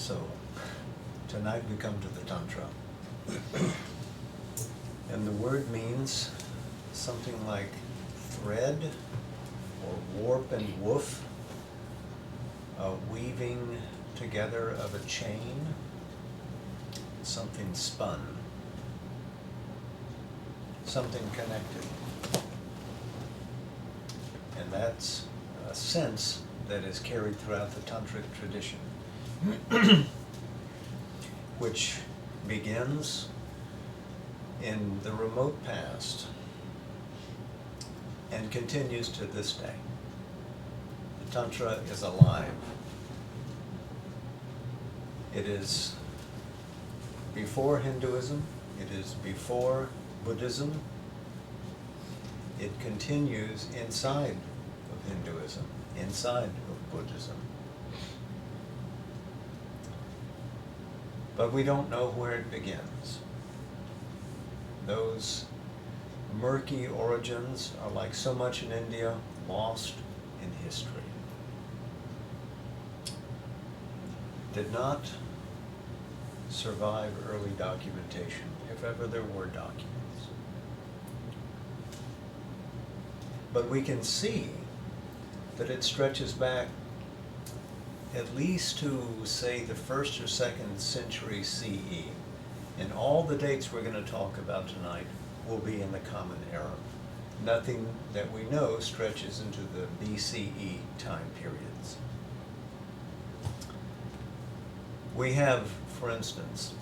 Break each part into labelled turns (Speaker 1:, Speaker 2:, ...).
Speaker 1: So tonight we come to the Tantra. And the word means something like thread or warp and woof, a weaving together of a chain, something spun, something connected. And that's a sense that is carried throughout the Tantric tradition, which begins in the remote past and continues to this day. The Tantra is alive. It is before Hinduism, it is before Buddhism. It continues inside of Hinduism, inside of Buddhism. But we don't know where it begins. Those murky origins are, like so much in India, lost in history. Did not survive early documentation, if ever there were documents. But we can see that it stretches back at least to, say, the 1st or 2nd century CE. And all the dates we're going to talk about tonight will be in the Common Era. Nothing that we know stretches into the BCE time periods. We have, for instance,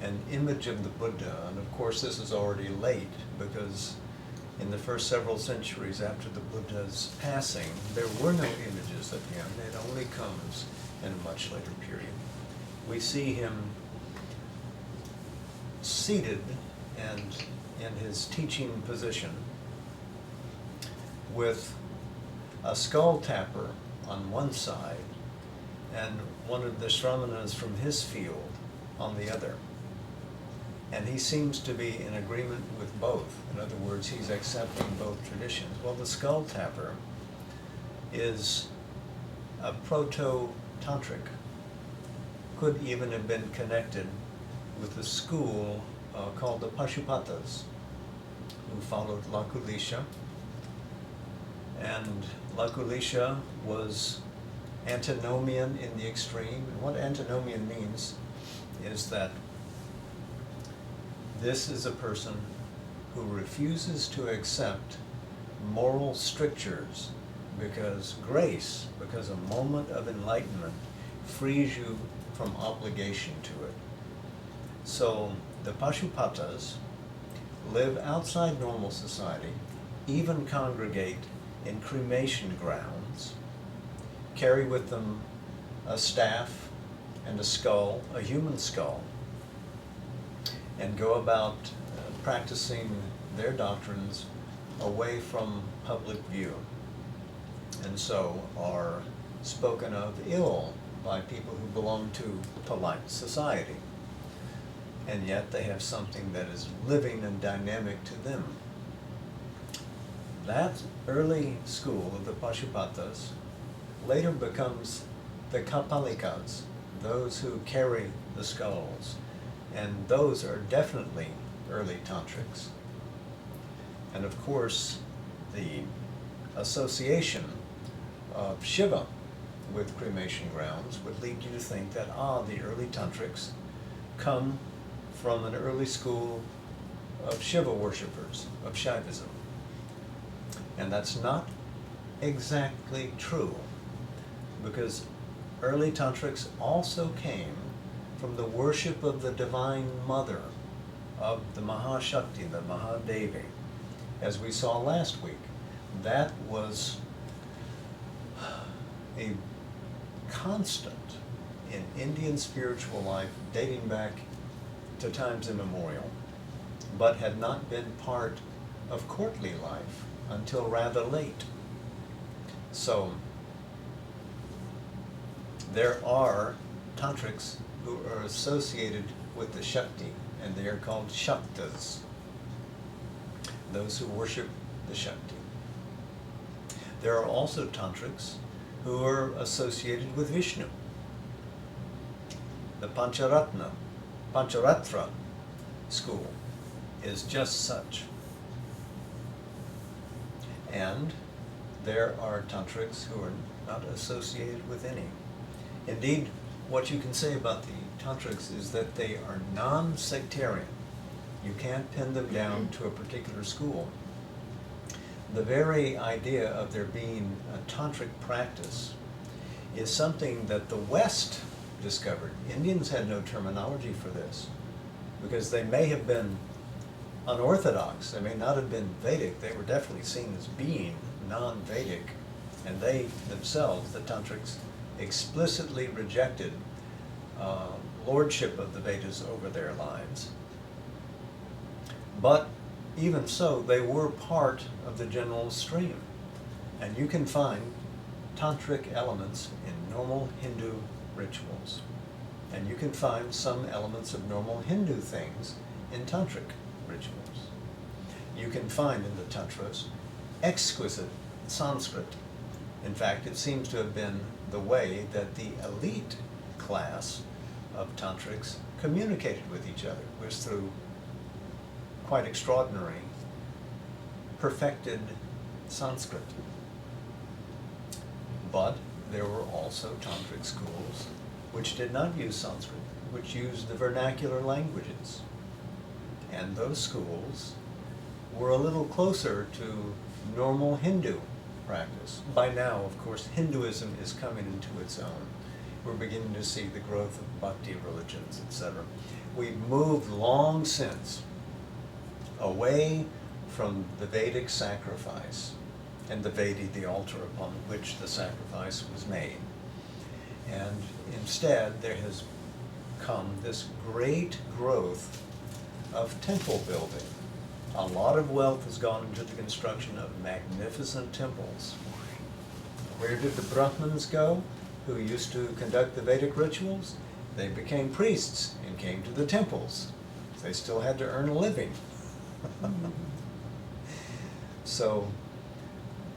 Speaker 1: an image of the Buddha, and of course this is already late because in the first several centuries after the Buddha's passing, there were no images of him. It only comes in a much later period. We see him seated and in his teaching position with a skull tapper on one side and one of the Shramanas from his field on the other. And he seems to be in agreement with both. In other words, he's accepting both traditions. Well, the skull tapper is a proto-tantric. Could even have been connected with the school called the Pashupatas, who followed Lakulisha. And Lakulisha was antinomian in the extreme. And what antinomian means is that this is a person who refuses to accept moral strictures because grace, because a moment of enlightenment frees you from obligation to it. So the Pashupatas live outside normal society, even congregate in cremation grounds, carry with them a staff and a skull, a human skull, and go about practicing their doctrines away from public view, and so are spoken of ill by people who belong to polite society. And yet they have something that is living and dynamic to them. That early school of the Pashupatas later becomes the Kapalikas, those who carry the skulls. And those are definitely early tantrics. And of course, the association of Shiva with cremation grounds would lead you to think that, the early tantrics come from an early school of Shiva worshippers, of Shaivism. And that's not exactly true, because early tantrics also came from the worship of the Divine Mother, of the Mahashakti, the Mahadevi. As we saw last week, that was a constant in Indian spiritual life dating back to times immemorial, but had not been part of courtly life until rather late. So there are tantrics who are associated with the Shakti, and they are called Shaktas, those who worship the Shakti. There are also tantrics who are associated with Vishnu, The Pancharatra school is just such. And there are tantrics who are not associated with any. Indeed, what you can say about the tantrics is that they are non-sectarian. You can't pin them down to a particular school. The very idea of there being a tantric practice is something that the West discovered. Indians had no terminology for this because they may have been unorthodox, they may not have been Vedic, they were definitely seen as being non-Vedic, and they themselves, the tantrics, explicitly rejected lordship of the Vedas over their lives. But even so, they were part of the general stream, and you can find tantric elements in normal Hindu rituals, and you can find some elements of normal Hindu things in tantric rituals. You can find in the tantras exquisite Sanskrit. In fact, it seems to have been the way that the elite class of tantrics communicated with each other, was through quite extraordinary, perfected Sanskrit. But there were also tantric schools which did not use Sanskrit, which used the vernacular languages. And those schools were a little closer to normal Hindu practice. By now, of course, Hinduism is coming into its own. We're beginning to see the growth of bhakti religions, etc. We've moved long since away from the Vedic sacrifice and the Vedi, the altar upon which the sacrifice was made. And instead, there has come this great growth of temple building. A lot of wealth has gone into the construction of magnificent temples. Where did the Brahmins go, who used to conduct the Vedic rituals? They became priests and came to the temples. They still had to earn a living. So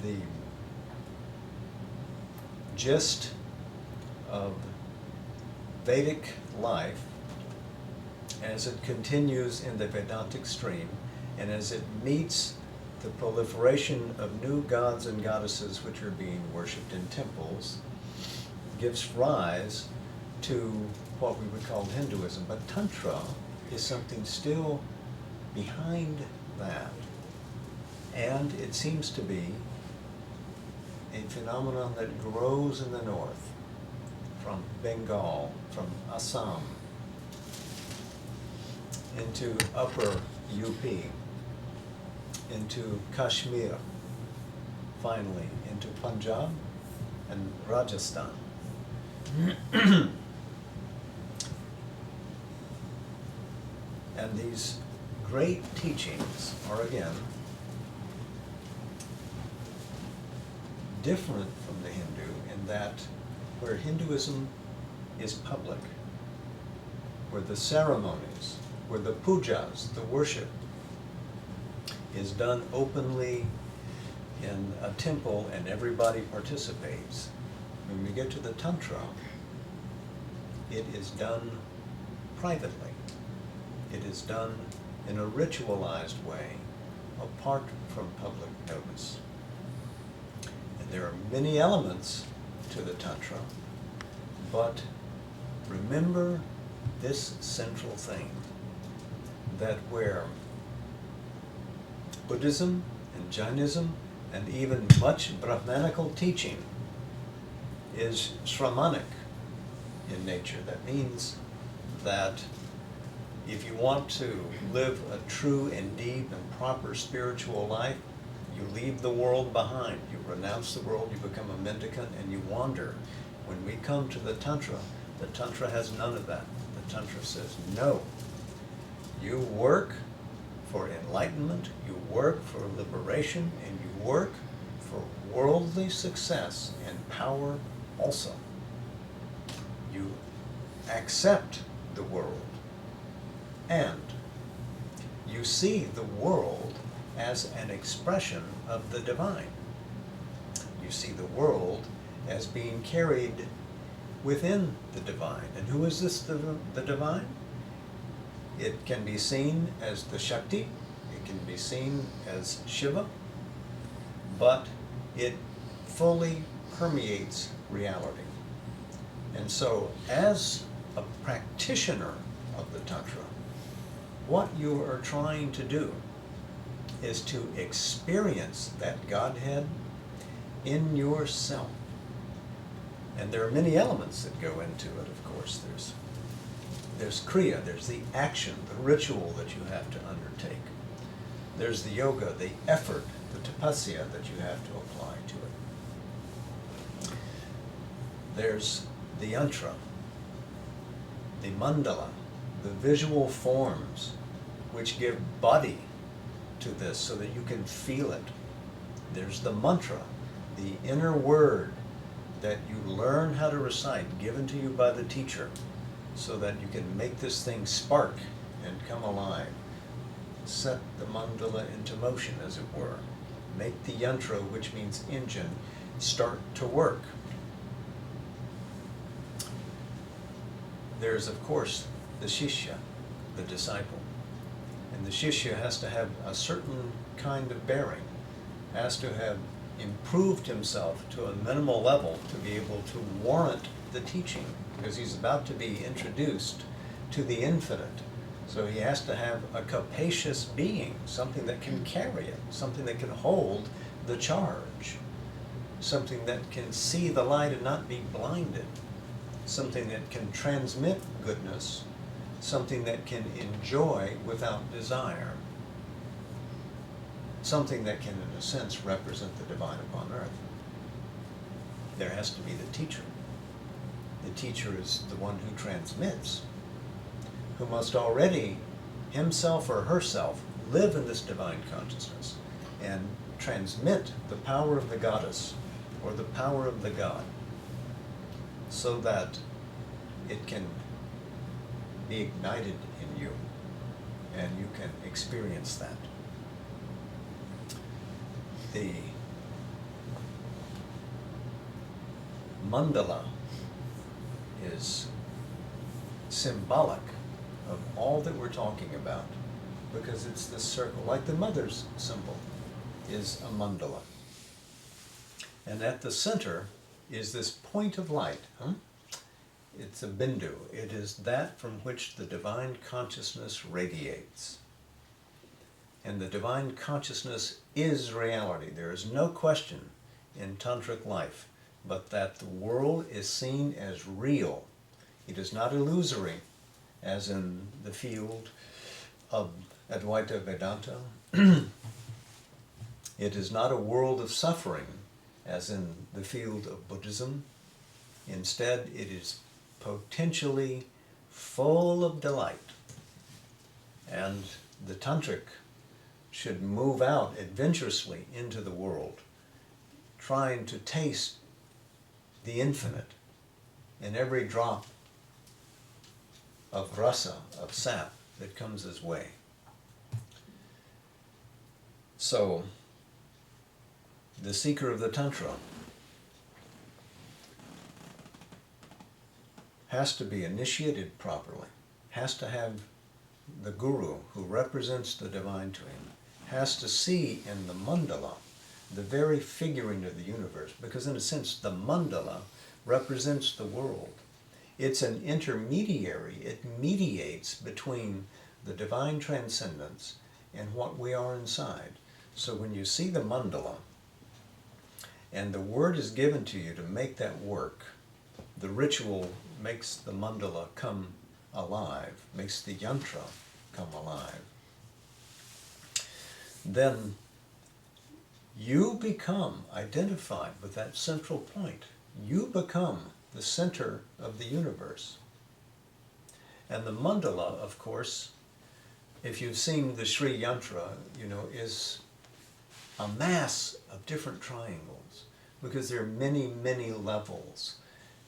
Speaker 1: the gist of Vedic life, as it continues in the Vedantic stream, and as it meets the proliferation of new gods and goddesses which are being worshipped in temples, gives rise to what we would call Hinduism. But Tantra is something still behind that. And it seems to be a phenomenon that grows in the north, from Bengal, from Assam, into upper UP, into Kashmir, finally into Punjab and Rajasthan. And these great teachings are again different from the Hindu in that where Hinduism is public, where the ceremonies, where the pujas, the worship, is done openly in a temple and everybody participates. When we get to the Tantra, it is done privately. It is done in a ritualized way, apart from public notice. And there are many elements to the Tantra, but remember this central thing, that where Buddhism and Jainism and even much Brahmanical teaching is shramanic in nature. That means that if you want to live a true and deep and proper spiritual life, you leave the world behind. You renounce the world, you become a mendicant, and you wander. When we come to the Tantra has none of that. The Tantra says, no. You work for enlightenment, you work for liberation, and you work for worldly success and power also. You accept the world, and you see the world as an expression of the divine. You see the world as being carried within the divine. And who is this, the divine? It can be seen as the Shakti, it can be seen as Shiva, but it fully permeates reality. And so, as a practitioner of the Tantra, what you are trying to do is to experience that Godhead in yourself. And there are many elements that go into it, of course. There's Kriya, there's the action, the ritual that you have to undertake. There's the yoga, the effort, the tapasya that you have to apply to it. There's the yantra, the mandala, the visual forms which give body to this so that you can feel it. There's the mantra, the inner word that you learn how to recite, given to you by the teacher, so that you can make this thing spark and come alive. Set the mandala into motion, as it were. Make the yantra, which means engine, start to work. There's, of course, the shishya, the disciple. And the shishya has to have a certain kind of bearing, has to have improved himself to a minimal level to be able to warrant the teaching, because he's about to be introduced to the infinite. So he has to have a capacious being, something that can carry it, something that can hold the charge, something that can see the light and not be blinded, something that can transmit goodness, something that can enjoy without desire, something that can, in a sense, represent the divine upon earth. There has to be the teacher. The teacher is the one who transmits, who must already, himself or herself, live in this divine consciousness and transmit the power of the goddess or the power of the god, so that it can be ignited in you and you can experience that. The mandala is symbolic of all that we're talking about, because it's this circle, like the mother's symbol is a mandala. And at the center is this point of light. It's a bindu. It is that from which the divine consciousness radiates. And the divine consciousness is reality. There is no question in tantric life but that the world is seen as real. It is not illusory, as in the field of Advaita Vedanta. It is not a world of suffering, as in the field of Buddhism. Instead, it is potentially full of delight. And the tantric should move out adventurously into the world, trying to taste the infinite in every drop of rasa, of sap, that comes his way. So, the seeker of the Tantra has to be initiated properly, has to have the guru who represents the divine to him, has to see in the mandala the very figuring of the universe, because in a sense the mandala represents the world. It's an intermediary. It mediates between the divine transcendence and what we are inside. So when you see the mandala and the word is given to you to make that work, the ritual makes the mandala come alive, makes the yantra come alive, then you become identified with that central point. You become the center of the universe. And the mandala, of course, if you've seen the Sri Yantra, is a mass of different triangles, because there are many, many levels.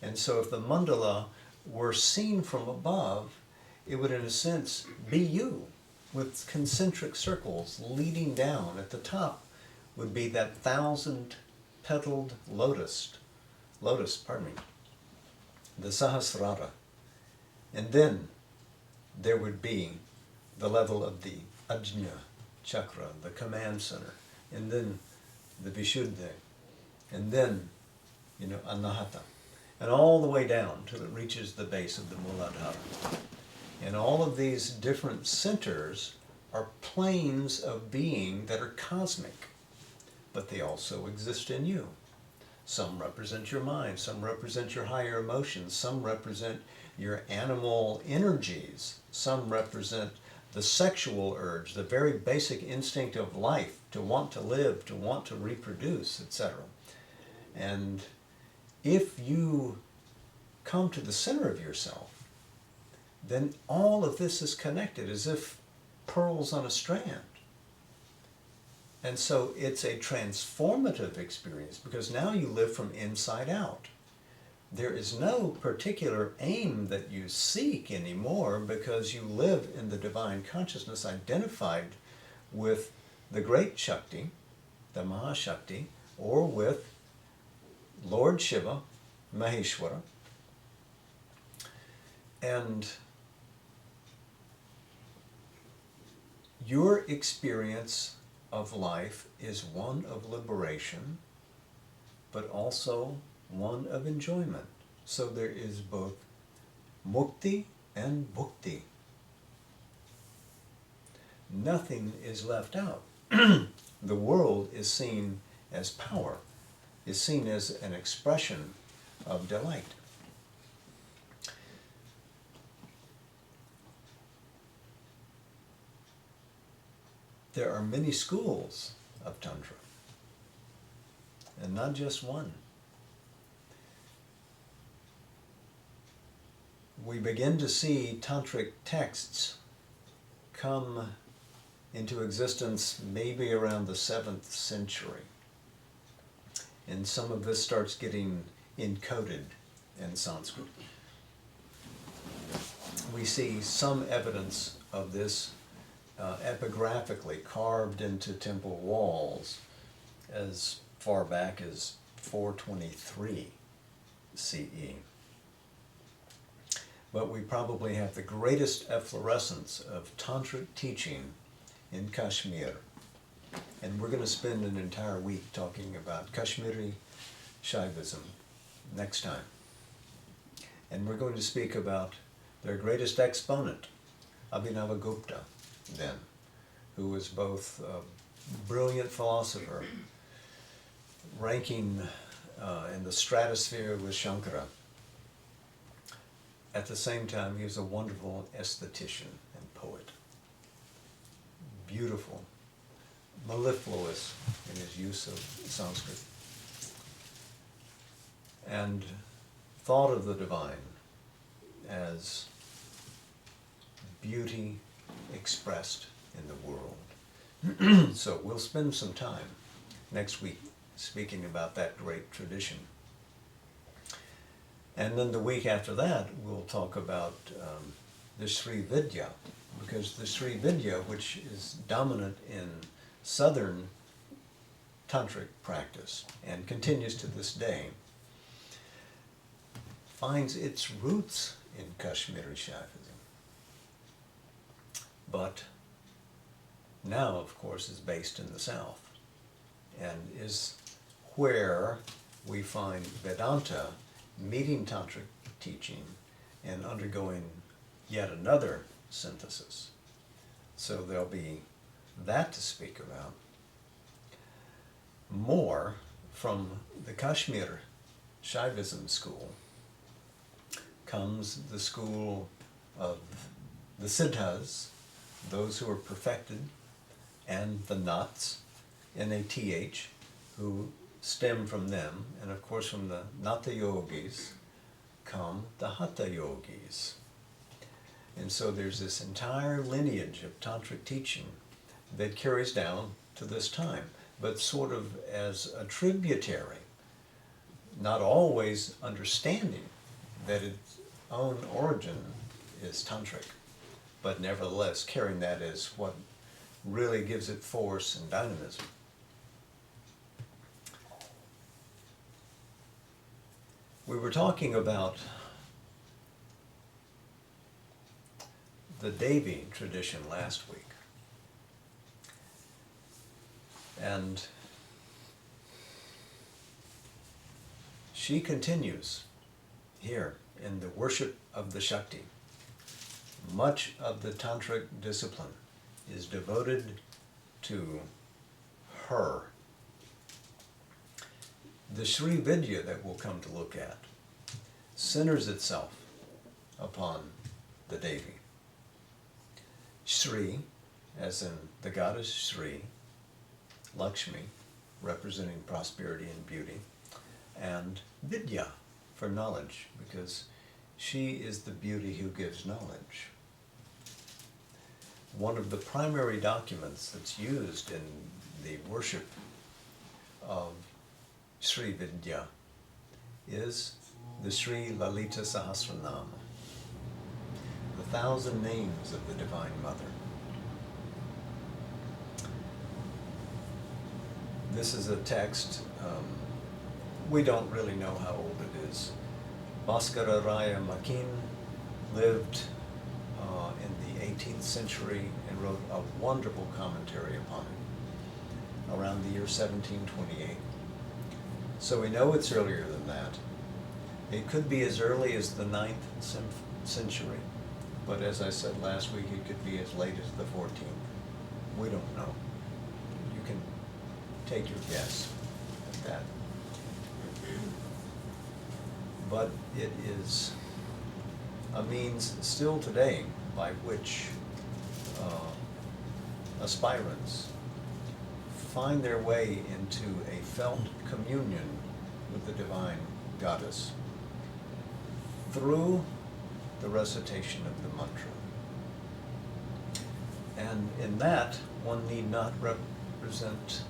Speaker 1: And so if the mandala were seen from above, it would, in a sense, be you, with concentric circles leading down. At the top would be that 1,000-petaled lotus, the Sahasrara. And then there would be the level of the Ajna chakra, the command center, and then the Vishuddha, and then, Anahata, and all the way down till it reaches the base of the Muladhara. And all of these different centers are planes of being that are cosmic, but they also exist in you. Some represent your mind, some represent your higher emotions, some represent your animal energies, some represent the sexual urge, the very basic instinct of life, to want to live, to want to reproduce, etc. And if you come to the center of yourself, then all of this is connected as if pearls on a strand. And so it's a transformative experience because now you live from inside out. There is no particular aim that you seek anymore because you live in the divine consciousness identified with the great Shakti, the Mahashakti, or with Lord Shiva, Maheshwara. And your experience of life is one of liberation, but also one of enjoyment. So there is both mukti and bhukti. Nothing is left out. The world is seen as power, is seen as an expression of delight. There are many schools of Tantra, and not just one. We begin to see tantric texts come into existence maybe around the 7th century. And some of this starts getting encoded in Sanskrit. We see some evidence of this epigraphically carved into temple walls as far back as 423 CE. But we probably have the greatest efflorescence of tantric teaching in Kashmir. And we're going to spend an entire week talking about Kashmiri Shaivism next time. And we're going to speak about their greatest exponent, Abhinavagupta, then, who was both a brilliant philosopher, ranking in the stratosphere with Shankara. At the same time, he was a wonderful aesthetician and poet. Beautiful, mellifluous in his use of Sanskrit. And thought of the divine as beauty expressed in the world. So we'll spend some time next week speaking about that great tradition. And then the week after that, we'll talk about the Sri Vidya, because the Sri Vidya, which is dominant in Southern tantric practice and continues to this day, finds its roots in Kashmiri Shaivism. But now, of course, is based in the South and is where we find Vedanta meeting tantric teaching and undergoing yet another synthesis. So there'll be that to speak about. More from the Kashmir Shaivism school comes the school of the Siddhas, those who are perfected, and the Nats, N-A-T-H, who stem from them, and of course from the Nata Yogis come the Hatha Yogis. And so there's this entire lineage of tantric teaching that carries down to this time, but sort of as a tributary, not always understanding that its own origin is tantric, but nevertheless carrying that as what really gives it force and dynamism. We were talking about the Devi tradition last week. And she continues here in the worship of the Shakti. Much of the Tantric discipline is devoted to her. The Sri Vidya that we'll come to look at centers itself upon the Devi. Sri, as in the goddess Sri, Lakshmi, representing prosperity and beauty, and Vidya, for knowledge, because she is the beauty who gives knowledge. One of the primary documents that's used in the worship of Sri Vidya is the Sri Lalita Sahasranama, the 1,000 names of the Divine Mother. This is a text, we don't really know how old it is. Bhaskara Raya Makin lived in the 18th century and wrote a wonderful commentary upon it around the year 1728. So we know it's earlier than that. It could be as early as the 9th century, but as I said last week, it could be as late as the 14th. We don't know. You can take your guess at that. But it is a means still today by which aspirants find their way into a felt communion with the divine goddess through the recitation of the mantra. And in that, one need not represent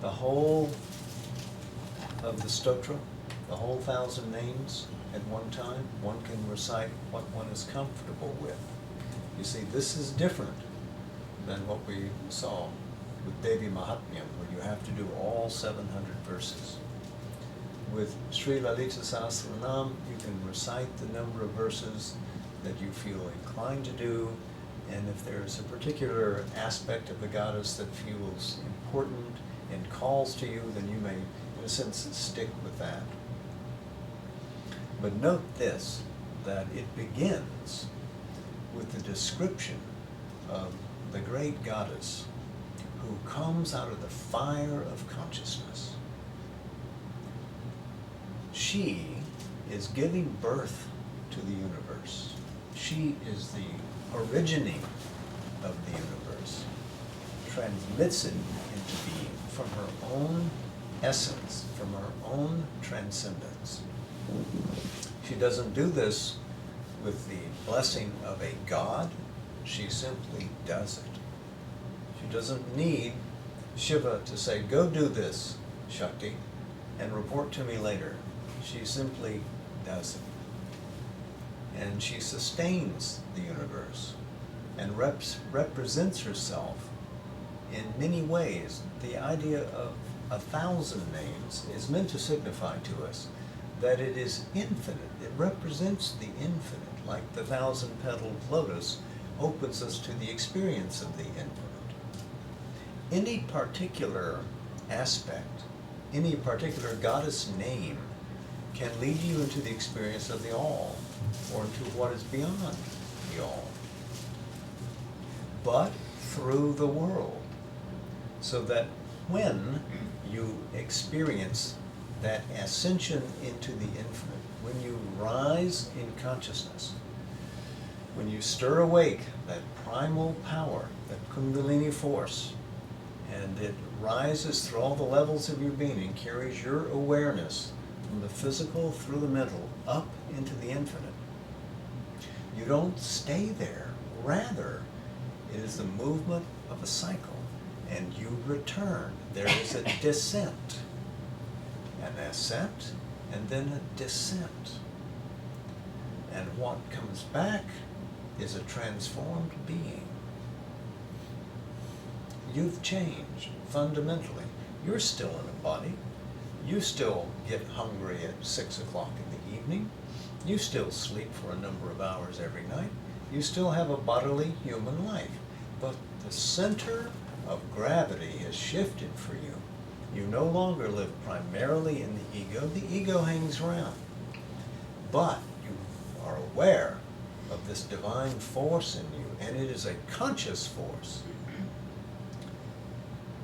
Speaker 1: the whole of the stotra, the whole 1,000 names at one time. One can recite what one is comfortable with. You see, this is different than what we saw with Devi Mahatmyam, where you have to do all 700 verses. With Sri Lalita Sahasranam, you can recite the number of verses that you feel inclined to do, and if there's a particular aspect of the goddess that feels important and calls to you, then you may, in a sense, stick with that. But note this, that it begins with the description of the great goddess who comes out of the fire of consciousness. She is giving birth to the universe. She is the originating of the universe, transmits it into being from her own essence, from her own transcendence. She doesn't do this with the blessing of a god, she simply does it. She doesn't need Shiva to say, go do this, Shakti, and report to me later. She simply does it. And she sustains the universe and represents herself in many ways. The idea of 1,000 names is meant to signify to us that it is infinite. It represents the infinite, like the 1,000-petaled lotus opens us to the experience of the infinite. Any particular aspect, any particular goddess name can lead you into the experience of the all, or into what is beyond the all, but through the world, so that when you experience that ascension into the infinite, when you rise in consciousness, when you stir awake that primal power, that Kundalini force, and it rises through all the levels of your being and carries your awareness from the physical through the mental up into the infinite, you don't stay there. Rather, it is the movement of a cycle, and you return. There is a descent, an ascent, and then a descent. And what comes back is a transformed being. You've changed fundamentally. You're still in a body. You still get hungry at 6 o'clock in the evening. You still sleep for a number of hours every night. You still have a bodily human life, but the center of gravity has shifted for you. You no longer live primarily in the ego. The ego hangs around. But you are aware of this divine force in you, and it is a conscious force.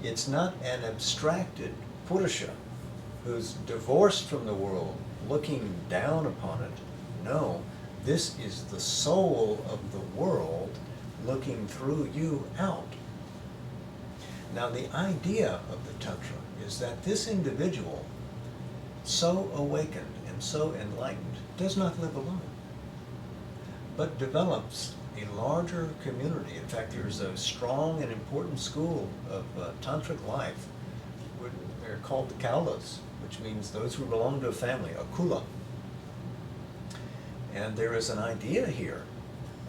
Speaker 1: It's not an abstracted Purusha who's divorced from the world, looking down upon it. No, this is the soul of the world looking through you out. Now, the idea of the Tantra is that this individual, so awakened and so enlightened, does not live alone, but develops a larger community. In fact, there's a strong and important school of tantric life. They're called the Kaulas, which means those who belong to a family, a kula. And there is an idea here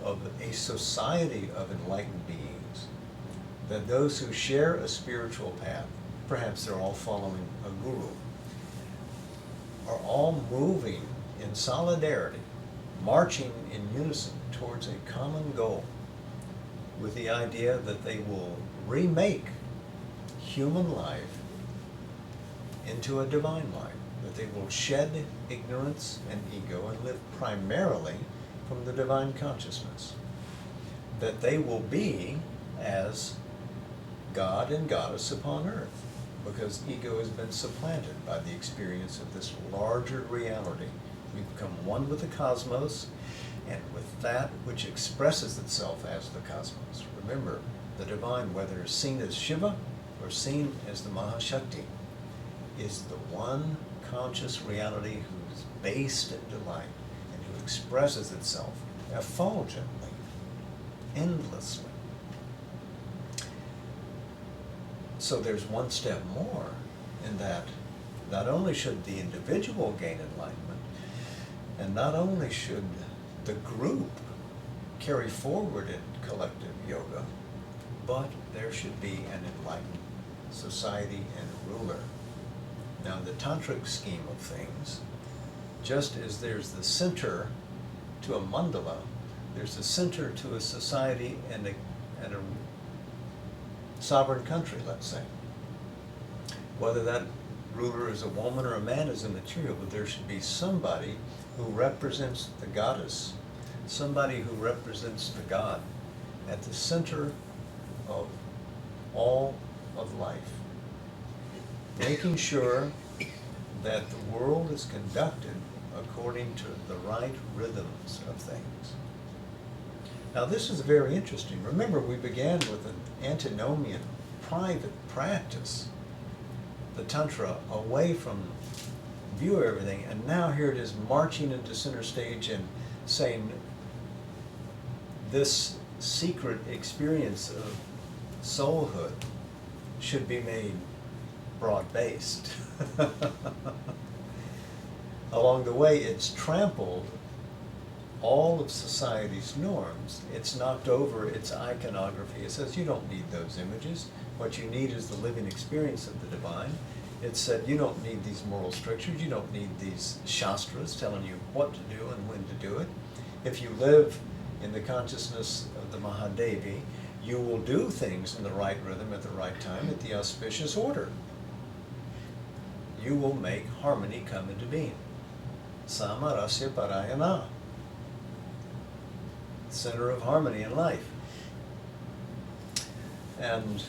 Speaker 1: of a society of enlightened beings, that those who share a spiritual path, perhaps they're all following a guru, are all moving in solidarity, marching in unison towards a common goal, with the idea that they will remake human life into a divine life, that they will shed ignorance and ego and live primarily from the divine consciousness, that they will be as God and Goddess upon earth, because ego has been supplanted by the experience of this larger reality. We become one with the cosmos and with that which expresses itself as the cosmos. Remember, the divine, whether seen as Shiva or seen as the Mahashakti, is the one conscious reality who is based in delight and who expresses itself effulgently, endlessly. So there's one step more in that not only should the individual gain enlightenment, and not only should the group carry forward in collective yoga, but there should be an enlightened society and ruler. Now, in the tantric scheme of things, just as there's the center to a mandala, there's a center to a society and a sovereign country, let's say. Whether that ruler is a woman or a man is immaterial, but there should be somebody who represents the goddess, somebody who represents the god at the center of all of life, making sure that the world is conducted according to the right rhythms of things. Now, this is very interesting. Remember, we began with an antinomian private practice, the Tantra, away from view of everything, and now here it is marching into center stage and saying this secret experience of soulhood should be made broad-based. Along the way, it's trampled all of society's norms. It's knocked over its iconography. It says you don't need those images. What you need is the living experience of the divine. It said you don't need these moral strictures. You don't need these shastras telling you what to do and when to do it. If you live in the consciousness of the Mahadevi, you will do things in the right rhythm at the right time at the auspicious order. You will make harmony come into being. Samarasya parayana. Center of harmony in life. And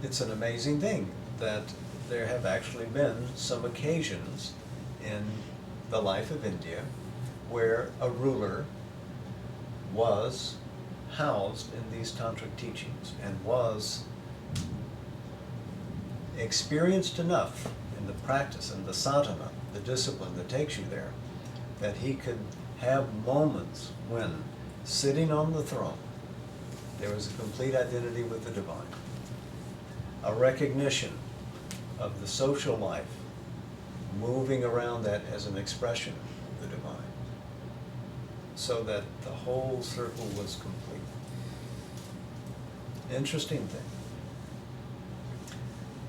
Speaker 1: it's an amazing thing that there have actually been some occasions in the life of India where a ruler was housed in these tantric teachings and was experienced enough in the practice and the sadhana, the discipline that takes you there, that he could have moments when, sitting on the throne, there was a complete identity with the divine, a recognition of the social life, moving around that as an expression of the divine, so that the whole circle was complete. Interesting thing.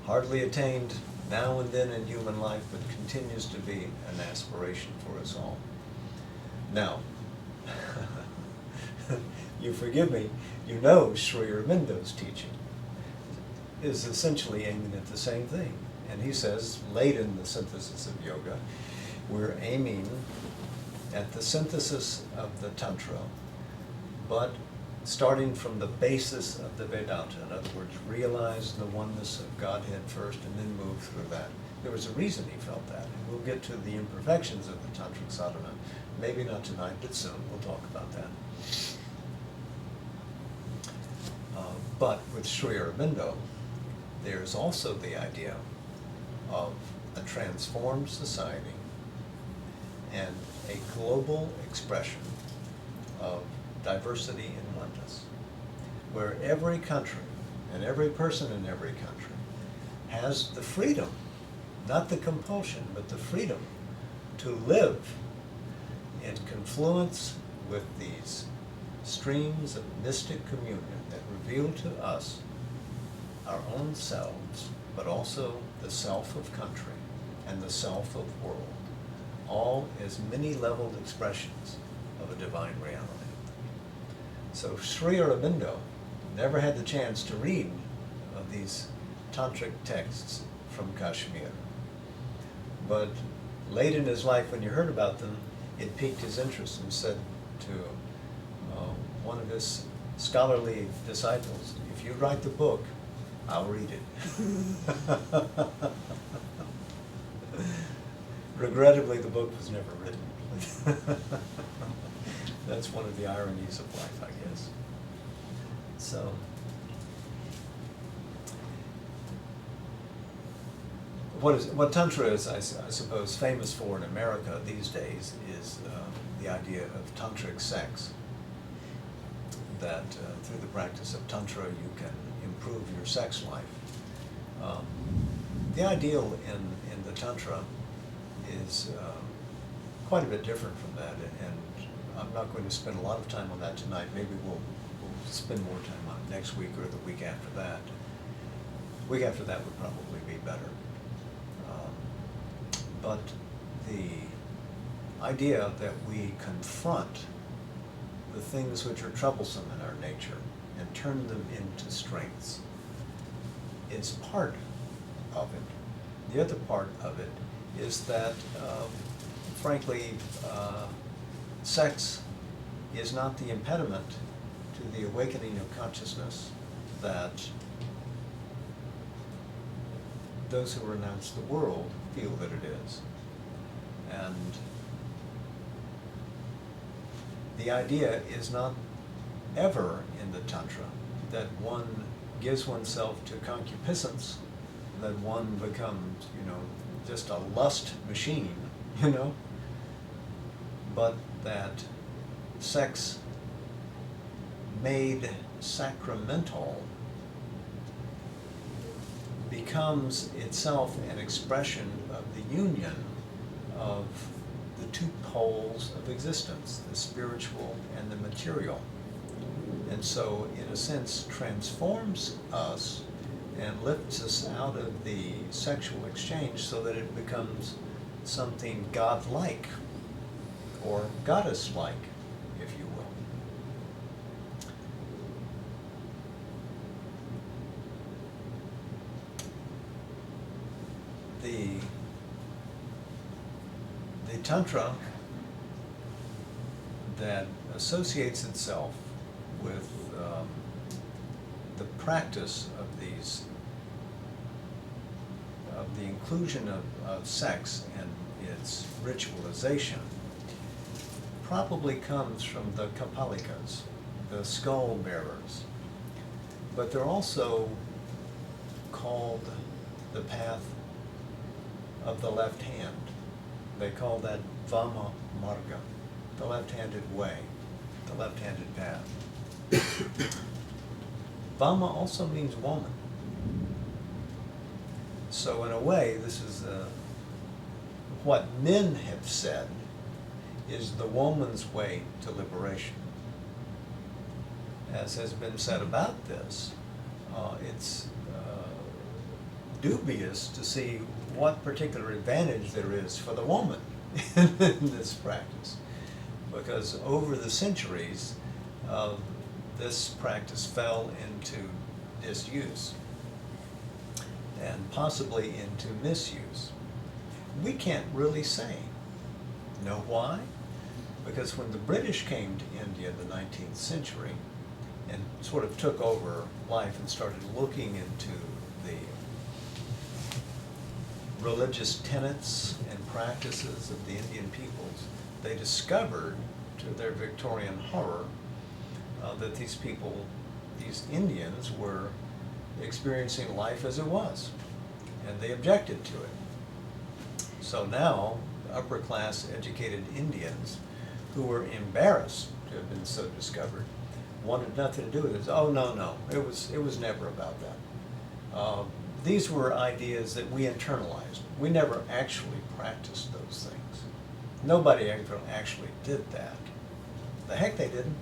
Speaker 1: Hardly attained now and then in human life, but continues to be an aspiration for us all. Now, you forgive me, you know Sri Aurobindo's teaching is essentially aiming at the same thing. And he says, late in the synthesis of yoga, we're aiming at the synthesis of the Tantra, but starting from the basis of the Vedanta. In other words, realize the oneness of Godhead first and then move through that. There was a reason he felt that. And we'll get to the imperfections of the Tantric sadhana. Maybe not tonight, but soon. We'll talk about that. But with Sri Aurobindo, there's also the idea of a transformed society and a global expression of diversity and oneness, where every country and every person in every country has the freedom, not the compulsion, but the freedom to live in confluence with these streams of mystic communion that reveal to us our own selves, but also the self of country and the self of world, all as many-leveled expressions of a divine reality. So Sri Aurobindo never had the chance to read of these tantric texts from Kashmir. But late in his life, when you heard about them, it piqued his interest, and said to one of his scholarly disciples, if you write the book, I'll read it. Regrettably, the book was never written. That's one of the ironies of life, I guess. So, what Tantra is, I suppose, famous for in America these days is the idea of tantric sex. That through the practice of Tantra you can improve your sex life. The ideal in the Tantra is quite a bit different from that, and I'm not going to spend a lot of time on that tonight. Maybe we'll spend more time on it next week or the week after that. The week after that would probably be better. But the idea that we confront the things which are troublesome in our nature and turn them into strengths is part of it. The other part of it is that, frankly, sex is not the impediment to the awakening of consciousness that those who renounce the world feel that it is. And the idea is not ever in the Tantra that one gives oneself to concupiscence, that one becomes, just a lust machine, but that sex made sacramental becomes itself an expression of the union of the two poles of existence, the spiritual and the material. And so, in a sense, transforms us and lifts us out of the sexual exchange so that it becomes something godlike or goddess-like, if you will. The Tantra that associates itself with the practice of the inclusion of sex and its ritualization probably comes from the Kapalikas, the skull bearers. But they're also called the path of the left hand. They call that Vama Marga, the left-handed way, the left-handed path. Vama also means woman. So in a way, this is what men have said is the woman's way to liberation. As has been said about this, it's dubious to see what particular advantage there is for the woman in this practice. because over the centuries, this practice fell into disuse and possibly into misuse. We can't really say. Know why? Because when the British came to India in the 19th century and sort of took over life and started looking into the religious tenets and practices of the Indian peoples, they discovered, to their Victorian horror, that these people, these Indians, were experiencing life as it was, and they objected to it. So now, upper class educated Indians who were embarrassed to have been so discovered wanted nothing to do with it. Oh, no, it was never about that. These were ideas that we internalized. We never actually practiced those things. Nobody ever actually did that. The heck they didn't.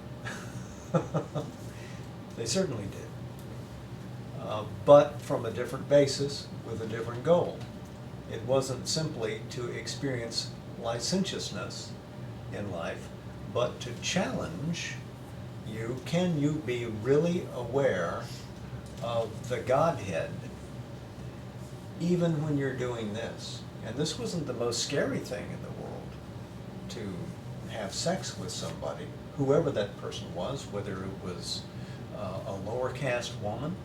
Speaker 1: They certainly did. But from a different basis with a different goal. It wasn't simply to experience licentiousness in life, but to challenge you. Can you be really aware of the Godhead even when you're doing this? And this wasn't the most scary thing in the world, to have sex with somebody, whoever that person was, whether it was a lower caste woman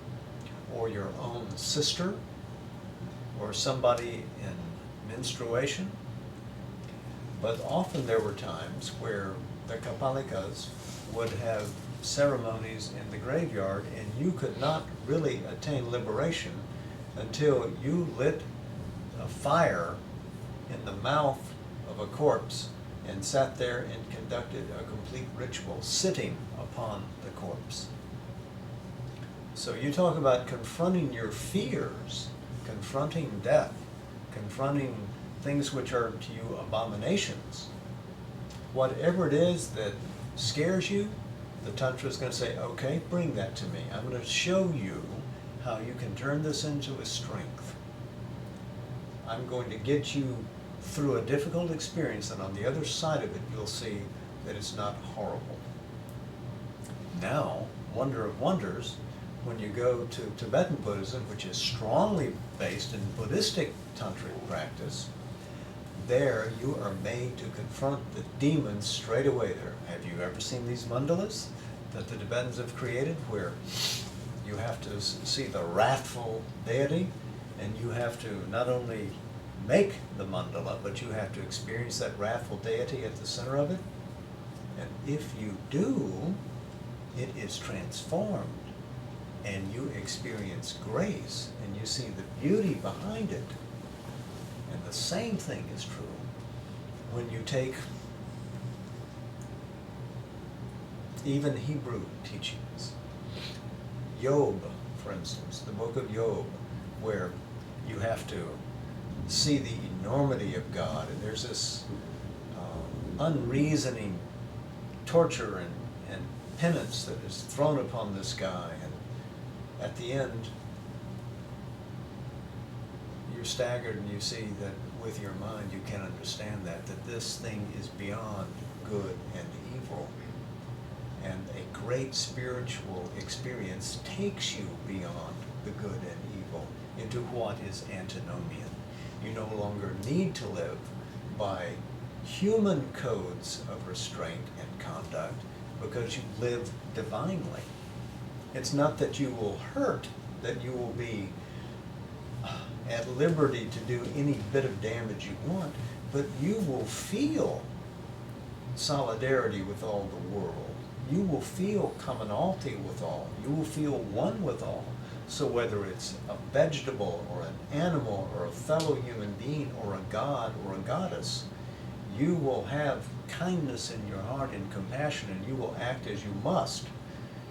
Speaker 1: or your own sister or somebody in menstruation. But often there were times where the Kapalikas would have ceremonies in the graveyard, and you could not really attain liberation until you lit a fire in the mouth of a corpse and sat there and conducted a complete ritual sitting upon the corpse. So you talk about confronting your fears, confronting death, confronting things which are to you abominations. Whatever it is that scares you, the Tantra is going to say, okay, bring that to me. I'm going to show you how you can turn this into a strength. I'm going to get you through a difficult experience, and on the other side of it, you'll see that it's not horrible. Now, wonder of wonders, when you go to Tibetan Buddhism, which is strongly based in Buddhistic tantric practice, there you are made to confront the demons straight away there. Have you ever seen these mandalas that the Tibetans have created, where you have to see the wrathful deity, and you have to not only make the mandala, but you have to experience that wrathful deity at the center of it? And if you do, it is transformed, and you experience grace, and you see the beauty behind it. And the same thing is true when you take even Hebrew teachings. Job, for instance, the book of Job, where you have to see the enormity of God, and there's this unreasoning torture and penance that is thrown upon this guy, and at the end you're staggered and you see that with your mind you can understand that this thing is beyond good and evil. And a great spiritual experience takes you beyond the good and evil into what is antinomian. You no longer need to live by human codes of restraint and conduct, because you live divinely. It's not that you will hurt, that you will be at liberty to do any bit of damage you want, but you will feel solidarity with all the world. You will feel commonality with all. You will feel one with all. So whether it's a vegetable or an animal or a fellow human being or a god or a goddess, you will have kindness in your heart and compassion, and you will act as you must,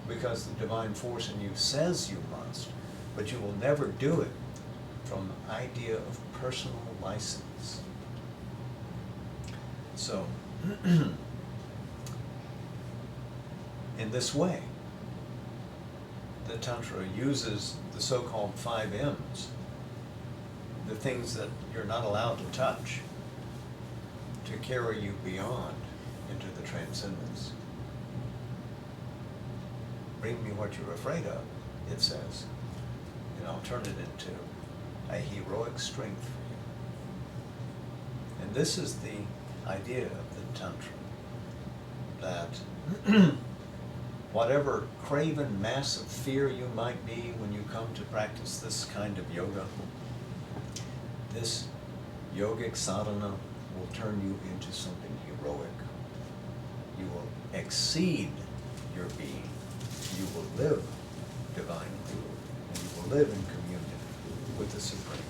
Speaker 1: because the divine force in you says you must, but you will never do it from the idea of personal license. So, in this way, the Tantra uses the so-called 5 M's, the things that you're not allowed to touch, to carry you beyond. into the transcendence. Bring me what you're afraid of, it says, and I'll turn it into a heroic strength for you. And this is the idea of the Tantra, that whatever craven mass of fear you might be when you come to practice this kind of yoga, this yogic sadhana will turn you into something heroic. You will exceed your being. You will live divinely, and you will live in communion with the Supreme.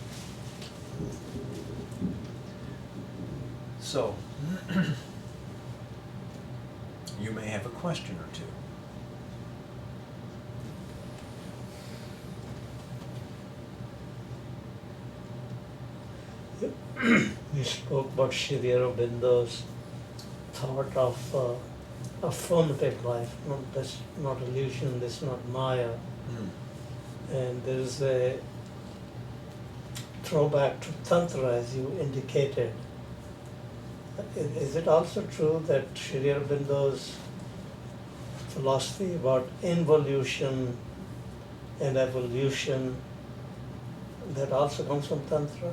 Speaker 1: So, you may have a question or two.
Speaker 2: You spoke about Sri Aurobindo's thought of affirmative life, not this, not illusion, this not Maya. And there is a throwback to Tantra, as you indicated. Is it also true that Sri Aurobindo's philosophy about involution and evolution, that also comes from Tantra?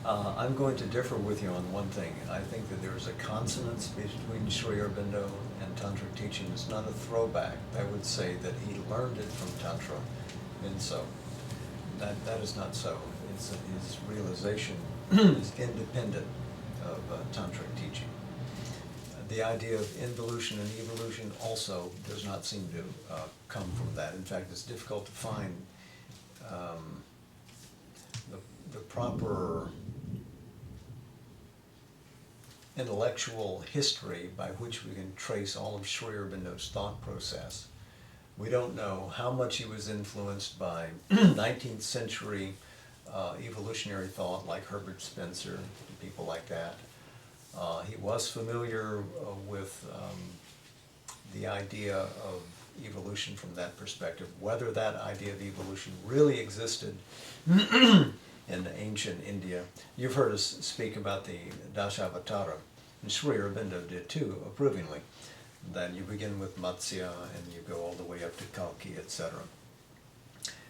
Speaker 1: I'm going to differ with you on one thing. I think that there is a consonance between Sri Aurobindo and Tantric teaching. It's not a throwback. I would say that he learned it from Tantra, and so that is not so. His realization is independent of Tantric teaching. The idea of involution and evolution also does not seem to come from that. In fact, it's difficult to find the proper intellectual history by which we can trace all of Sri Aurobindo's thought process. We don't know how much he was influenced by 19th century evolutionary thought like Herbert Spencer, people like that. He was familiar with the idea of evolution from that perspective. Whether that idea of evolution really existed in ancient India. You've heard us speak about the Dashavatara, and Sri Aurobindo did too, approvingly. That you begin with Matsya and you go all the way up to Kalki, etc.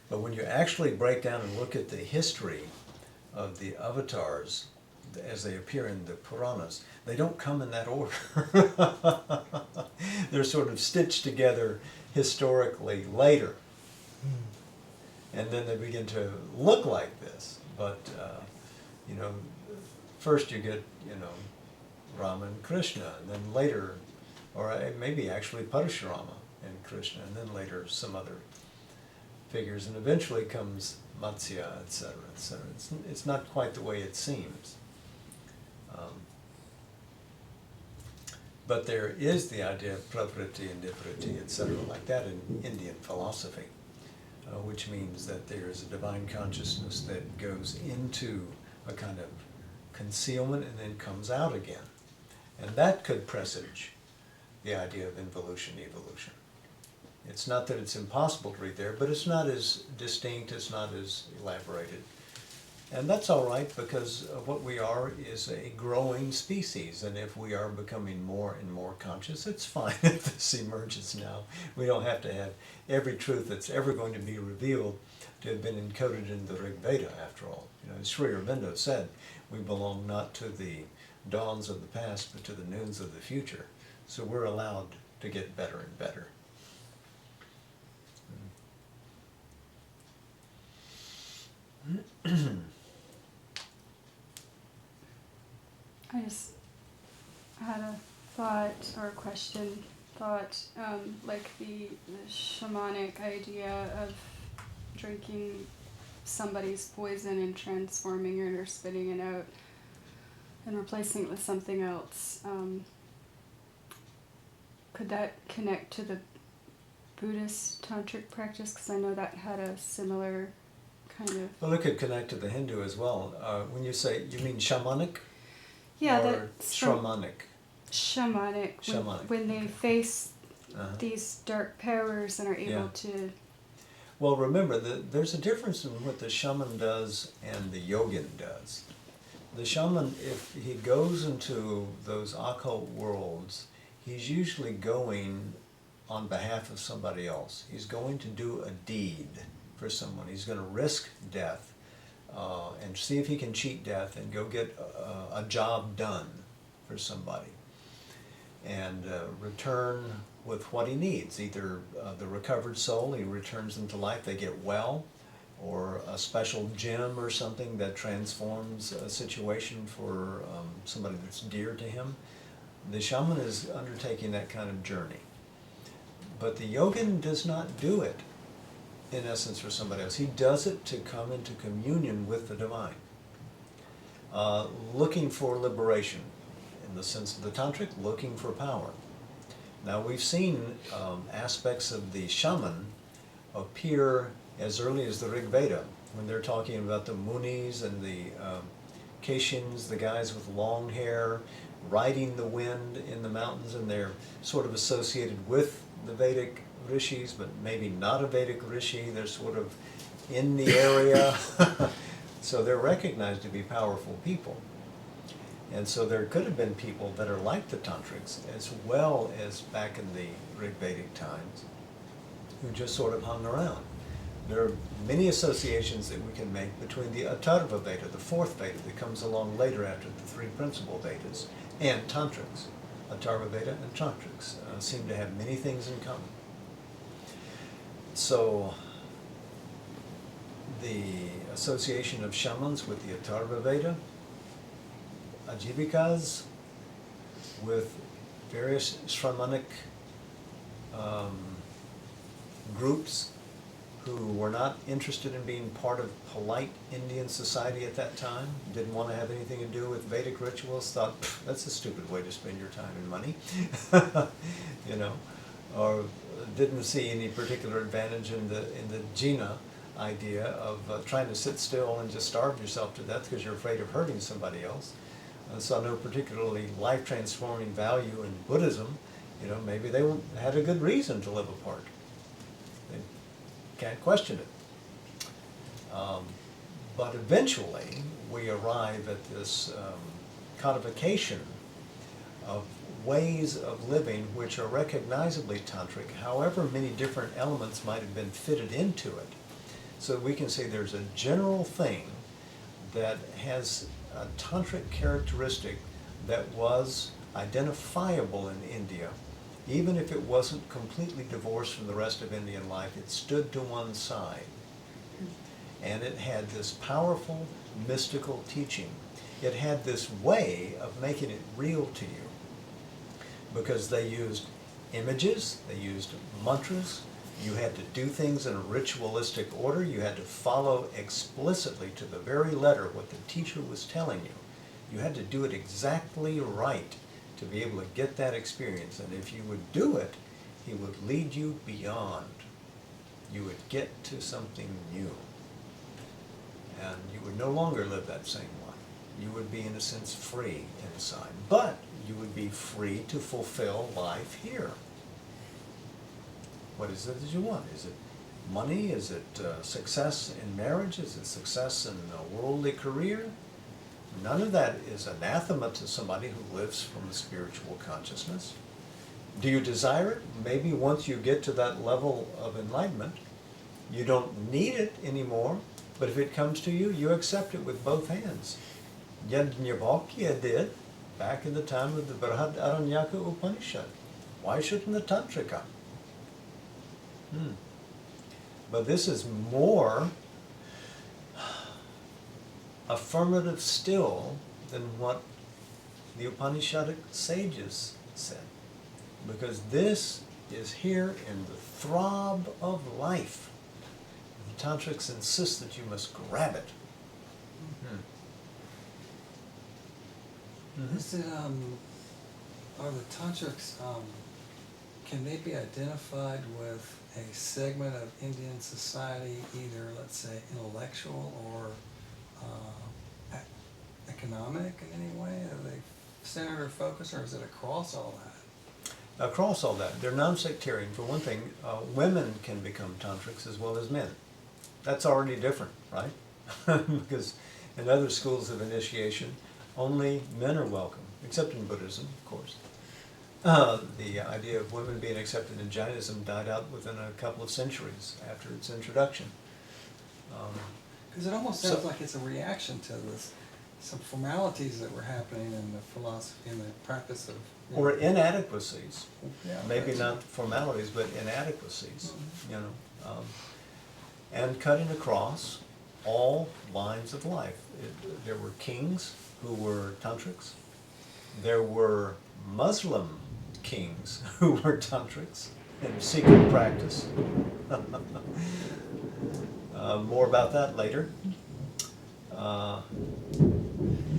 Speaker 1: But when you actually break down and look at the history of the avatars as they appear in the Puranas, they don't come in that order. They're sort of stitched together historically later. And then they begin to look like this. But, first you get, Rama and Krishna, and then later, or maybe actually Parashurama and Krishna, and then later some other figures, and eventually comes Matsya, etc., etc. It's not quite the way it seems. But there is the idea of pravriti and nivriti, etc., like that in Indian philosophy. Which means that there is a divine consciousness that goes into a kind of concealment and then comes out again. And that could presage the idea of involution, evolution. It's not that it's impossible to read there, but it's not as distinct, it's not as elaborated. And that's all right, because what we are is a growing species, and if we are becoming more and more conscious, it's fine if this emerges now. We don't have to have every truth that's ever going to be revealed to have been encoded in the Rig Veda, after all. As Sri Aurobindo said, we belong not to the dawns of the past, but to the noons of the future. So we're allowed to get better and better.
Speaker 3: I just had a thought or a question, like the shamanic idea of drinking somebody's poison and transforming it or spitting it out and replacing it with something else. Could that connect to the Buddhist tantric practice? Because I know that had a similar kind of...
Speaker 1: Well, it could connect to the Hindu as well. When you say, you mean shamanic?
Speaker 3: Yeah,
Speaker 1: or
Speaker 3: that's
Speaker 1: shamanic.
Speaker 3: Shamanic. When they face these dark powers and are able to...
Speaker 1: Well, remember, there's a difference in what the shaman does and the yogin does. The shaman, if he goes into those occult worlds, he's usually going on behalf of somebody else. He's going to do a deed for someone. He's going to risk death and see if he can cheat death and go get a job done for somebody and return with what he needs. Either the recovered soul, he returns them to life, they get well, or a special gem or something that transforms a situation for somebody that's dear to him. The shaman is undertaking that kind of journey. But the yogin does not do it, in essence, for somebody else. He does it to come into communion with the divine, looking for liberation, in the sense of the tantric, looking for power. Now, we've seen aspects of the shaman appear as early as the Rig Veda, when they're talking about the munis and the Keshins, the guys with long hair, riding the wind in the mountains, and they're sort of associated with the Vedic rishis, but maybe not a Vedic rishi. They're sort of in the area. So they're recognized to be powerful people. And so there could have been people that are like the tantrics, as well as back in the Rig Vedic times, who just sort of hung around. There are many associations that we can make between the Atharva Veda, the fourth Veda that comes along later after the three principal Vedas, and tantrics. Atharva Veda and tantrics seem to have many things in common. So the association of shamans with the Atharva Veda, ajivikas with various Shramanic groups who were not interested in being part of polite Indian society at that time, didn't want to have anything to do with Vedic rituals, thought, that's a stupid way to spend your time and money, you know, or didn't see any particular advantage in the jina idea of trying to sit still and just starve yourself to death because you're afraid of hurting somebody else. Saw no particularly life-transforming value in Buddhism. You know, maybe they had a good reason to live apart. Can't question it. But eventually, we arrive at this codification of ways of living which are recognizably tantric, however many different elements might have been fitted into it. So we can say there's a general thing that has a tantric characteristic that was identifiable in India. Even if it wasn't completely divorced from the rest of Indian life, it stood to one side. And it had this powerful mystical teaching. It had this way of making it real to you. Because they used images, they used mantras, you had to do things in a ritualistic order, you had to follow explicitly to the very letter what the teacher was telling you. You had to do it exactly right to be able to get that experience. And if you would do it, he would lead you beyond. You would get to something new. And you would no longer live that same life. You would be, in a sense, free inside. But you would be free to fulfill life here. What is it that you want? Is it money? Is it success in marriage? Is it success in a worldly career? None of that is anathema to somebody who lives from a spiritual consciousness. Do you desire it? Maybe once you get to that level of enlightenment, you don't need it anymore, but if it comes to you, you accept it with both hands. Yajnavalkya did back in the time of the Brihadaranyaka Upanishad. Why shouldn't the Tantrika? But this is more affirmative still than what the Upanishadic sages said. Because this is here in the throb of life. The Tantrics insist that you must grab it.
Speaker 4: Is it, are the tantrics, can they be identified with a segment of Indian society, either, let's say, intellectual or economic in any way? Are they centered or focused, or is it across all that?
Speaker 1: Across all that. They're non-sectarian. For one thing, women can become tantrics as well as men. That's already different, right? Because In other schools of initiation, only men are welcome, except in Buddhism, of course. The idea of women being accepted in Jainism died out within a couple of centuries after its introduction.
Speaker 4: Because it almost sounds like it's a reaction to this, some formalities that were happening in the philosophy, in the practice of...
Speaker 1: Or inadequacies.
Speaker 4: Yeah,
Speaker 1: Maybe
Speaker 4: that's-
Speaker 1: not formalities, but inadequacies, you know. And cutting across all lines of life. There were kings who were tantrics. There were Muslim kings who were tantrics in secret practice. More about that later.
Speaker 4: Yeah,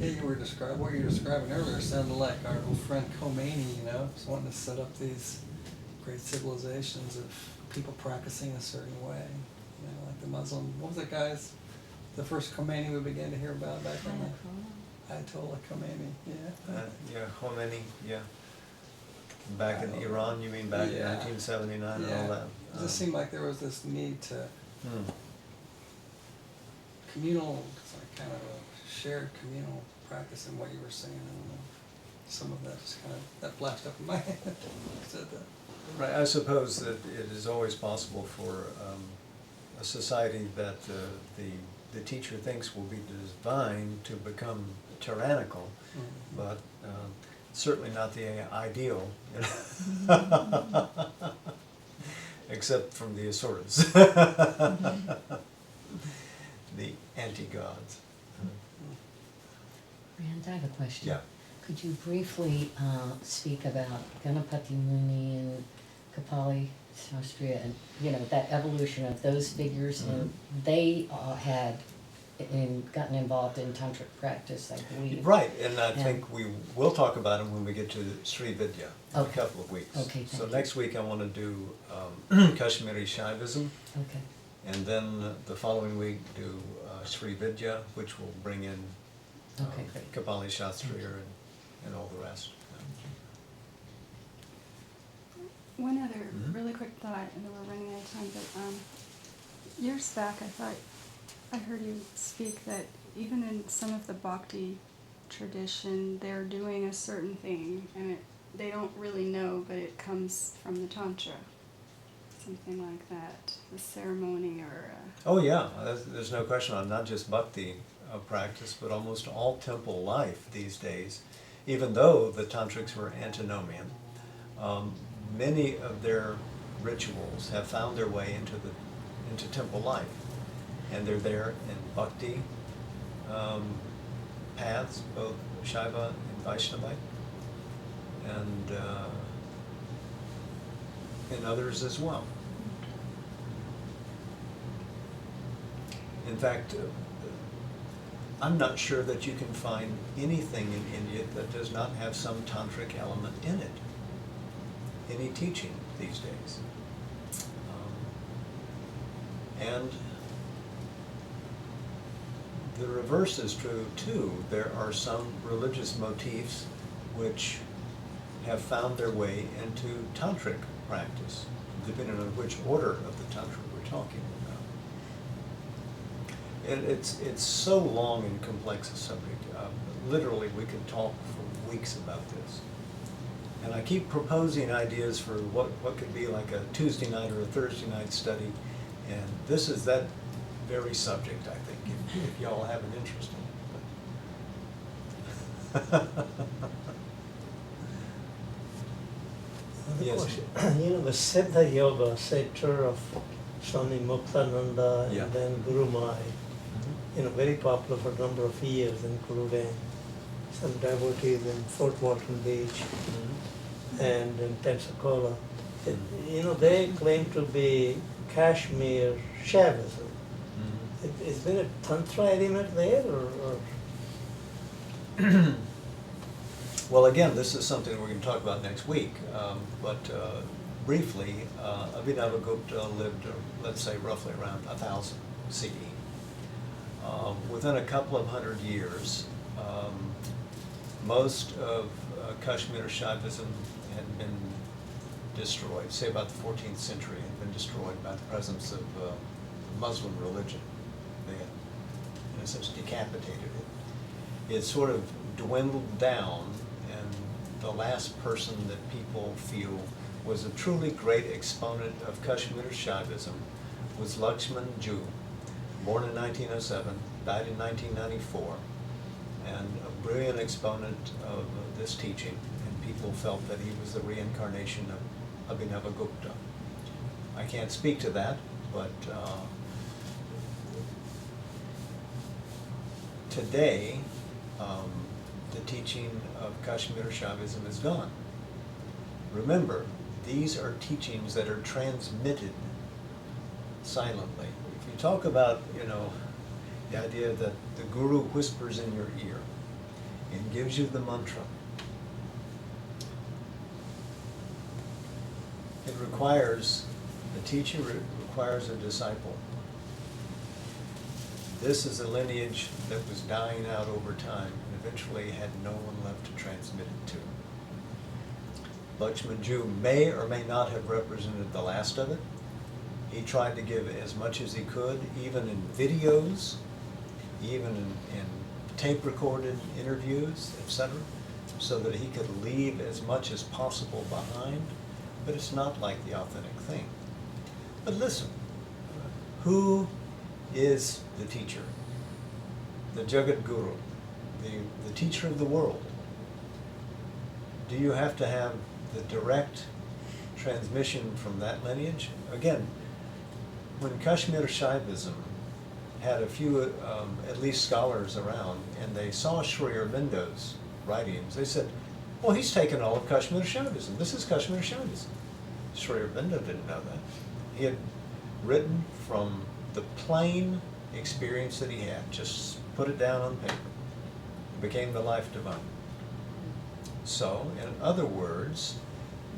Speaker 4: you were describing, what you were describing earlier sounded like our old friend Khomeini, you know, just wanting to set up these great civilizations of people practicing a certain way. You know, like the Muslim, what was that guy's, the first Khomeini we began to hear about back in the... Ayatollah Khomeini, yeah.
Speaker 1: Yeah, Khomeini, yeah. Back in Iran, you mean back in
Speaker 4: Yeah.
Speaker 1: 1979 and all
Speaker 4: Yeah.
Speaker 1: that?
Speaker 4: It just seemed like there was this need to communal, it's like kind of a shared communal practice in what you were saying. I don't know. Some of that just kind of, that flashed up in my head when you said that.
Speaker 1: Right, I suppose that it is always possible for a society that the teacher thinks will be designed to become tyrannical, but certainly not the ideal, you know? Except from the Asuras, the anti-gods.
Speaker 5: Rand, I have a question.
Speaker 1: Yeah.
Speaker 5: Could you briefly speak about Ganapati Muni and Kapali Shastriya and, you know, that evolution of those figures? And they had gotten involved in tantric practice, I believe.
Speaker 1: Right, and I think we will talk about them when we get to Sri Vidya in a
Speaker 5: Okay.
Speaker 1: couple of weeks.
Speaker 5: Okay,
Speaker 1: So
Speaker 5: thank you.
Speaker 1: next week I want to do Kashmiri Shaivism,
Speaker 5: Okay.
Speaker 1: and then the following week do Sri Vidya, which will bring in
Speaker 5: Okay, great.
Speaker 1: Kapali Shastriya and all the rest.
Speaker 3: One other
Speaker 1: Mhm.
Speaker 3: really quick thought, and then we're running out of time, but years back I thought I heard you speak that even in some of the bhakti tradition, they're doing a certain thing, and they don't really know, but it comes from the Tantra. Something like that, a ceremony or
Speaker 1: Oh yeah, there's no question on not just bhakti practice, but almost all temple life these days. Even though the tantrics were antinomian, many of their rituals have found their way into temple life, and they're there in bhakti paths, both Shaiva and Vaishnava, and in others as well. In fact, I'm not sure that you can find anything in India that does not have some tantric element in it. Any teaching these days. And the reverse is true too. There are some religious motifs which have found their way into tantric practice, depending on which order of the tantra we're talking about. And it's so long and complex a subject. Literally, we could talk for weeks about this. And I keep proposing ideas for what could be like a Tuesday night or a Thursday night study. And this is that very subject, I think, if y'all have an interest in it.
Speaker 2: Another
Speaker 1: Yes.
Speaker 2: question. You know, the Siddha Yoga sector of Swami Muktananda
Speaker 1: Yeah.
Speaker 2: and then Guru Mai, you know, very popular for a number of years, including some devotees in Fort Walton Beach and in Pensacola. You know, they claim to be Kashmir Shaivism. Is there a Tantra element there, or?
Speaker 1: Well, again, this is something we're going to talk about next week, but briefly, Abhinavagupta lived, let's say, roughly around 1000 CE. Within a couple of hundred years, most of Kashmir Shaivism had been destroyed. Say about the 14th century, had been destroyed by the presence of Muslim religion. They had in a sense, decapitated it. It sort of dwindled down, and the last person that people feel was a truly great exponent of Kashmir Shaivism was Lakshman Ju, born in 1907, died in 1994, and a brilliant exponent of this teaching, and people felt that he was the reincarnation of Abhinavagupta. I can't speak to that, but today, the teaching of Kashmir Shaivism is gone. Remember, these are teachings that are transmitted silently. If you talk about, the idea that the guru whispers in your ear and gives you the mantra, it requires, the teacher requires a disciple. This is a lineage that was dying out over time and eventually had no one left to transmit it to. Lakshman Ju may or may not have represented the last of it. He tried to give as much as he could, even in videos, even in tape-recorded interviews, etc., so that he could leave as much as possible behind, but it's not like the authentic thing. But listen, who is the teacher? The Jagat Guru, the teacher of the world. Do you have to have the direct transmission from that lineage? Again, when Kashmir Shaivism had a few, at least scholars around, and they saw Sri Aurobindo's writings, they said, well, he's taken all of Kashmir Shaivism. This is Kashmir Shaivism. Sri Aurobindo didn't know that. He had written from the plain experience that he had, just put it down on paper. It became the life divine. So, in other words,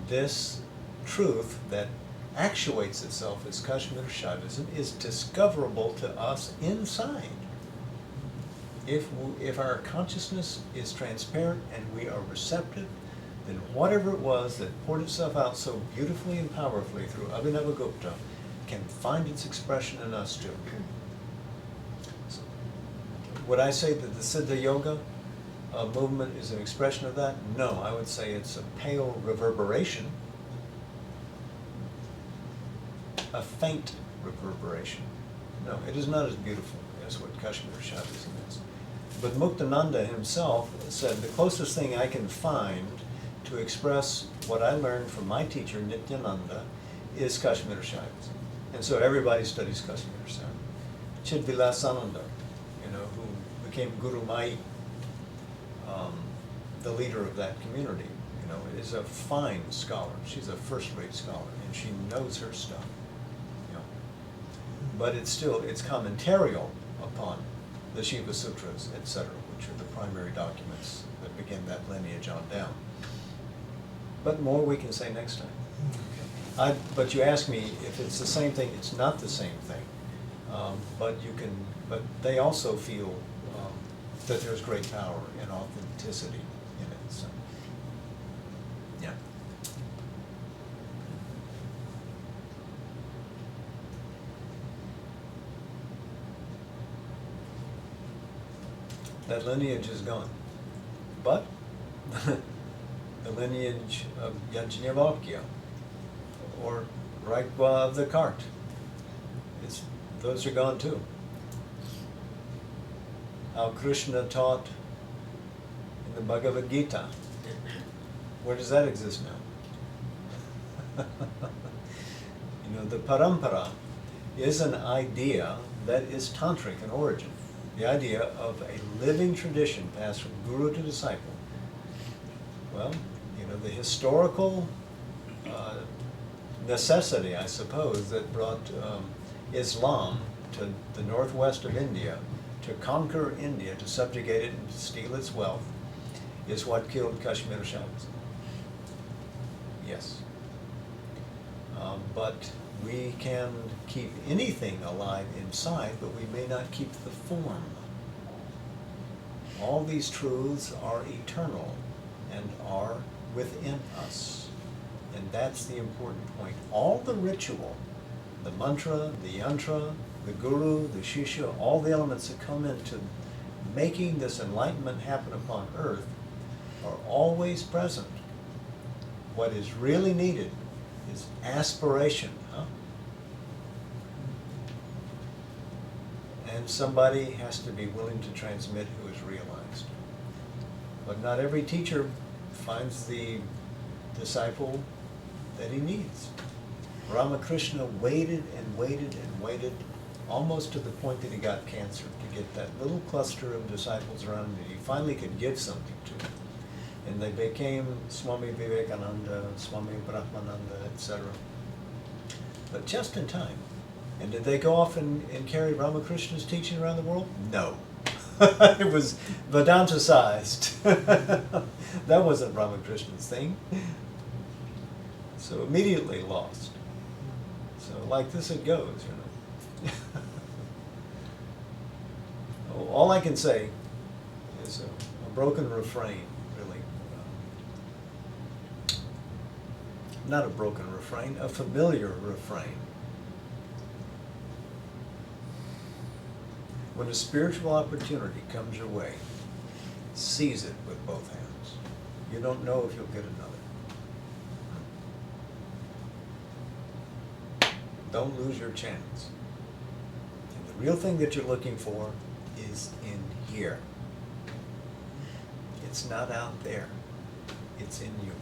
Speaker 1: this truth that actuates itself as Kashmir Shaivism is discoverable to us inside. If our consciousness is transparent and we are receptive, then whatever it was that poured itself out so beautifully and powerfully through Abhinavagupta can find its expression in us too. So, would I say that the Siddha Yoga movement is an expression of that? No, I would say it's a pale reverberation, a faint reverberation. No, it is not as beautiful as what Kashmir Shaivism is. But Muktananda himself said, the closest thing I can find to express what I learned from my teacher, Nityananda, is Kashmir Shaivism. And so everybody studies Kashmir Shaivism. Chidvilasananda, who became Guru Mai, the leader of that community, is a fine scholar. She's a first-rate scholar, and she knows her stuff. But it's commentarial upon the Shiva Sutras, etc., which are the primary documents that begin that lineage on down. But more we can say next time. But you ask me if it's the same thing. It's not the same thing. But they also feel that there's great power and authenticity in it. So, yeah. That lineage is gone. But the lineage of Yajnavalkya or Raikwa of the cart, those are gone too. How Krishna taught in the Bhagavad Gita, where does that exist now? The parampara is an idea that is tantric in origin. The idea of a living tradition passed from guru to disciple. Well, the historical necessity, I suppose, that brought Islam to the northwest of India, to conquer India, to subjugate it and to steal its wealth, is what killed Kashmir Shaivism. Yes. But we can keep anything alive inside, but we may not keep the form. All these truths are eternal and are within us. And that's the important point. All the ritual, the mantra, the yantra, the guru, the shishya, all the elements that come into making this enlightenment happen upon earth are always present. What is really needed is aspiration, huh? And somebody has to be willing to transmit who is realized. But not every teacher finds the disciple that he needs. Ramakrishna waited and waited and waited almost to the point that he got cancer to get that little cluster of disciples around him that he finally could give something to. And they became Swami Vivekananda, Swami Brahmananda, etc. But just in time. And did they go off and carry Ramakrishna's teaching around the world? No. It was Vedanta-sized. That wasn't Ramakrishna's thing. So immediately lost. So like this it goes, you know. All I can say is a broken refrain, really. Not a broken refrain, a familiar refrain. When a spiritual opportunity comes your way, seize it with both hands. You don't know if you'll get another. Don't lose your chance. And the real thing that you're looking for is in here. It's not out there. It's in you.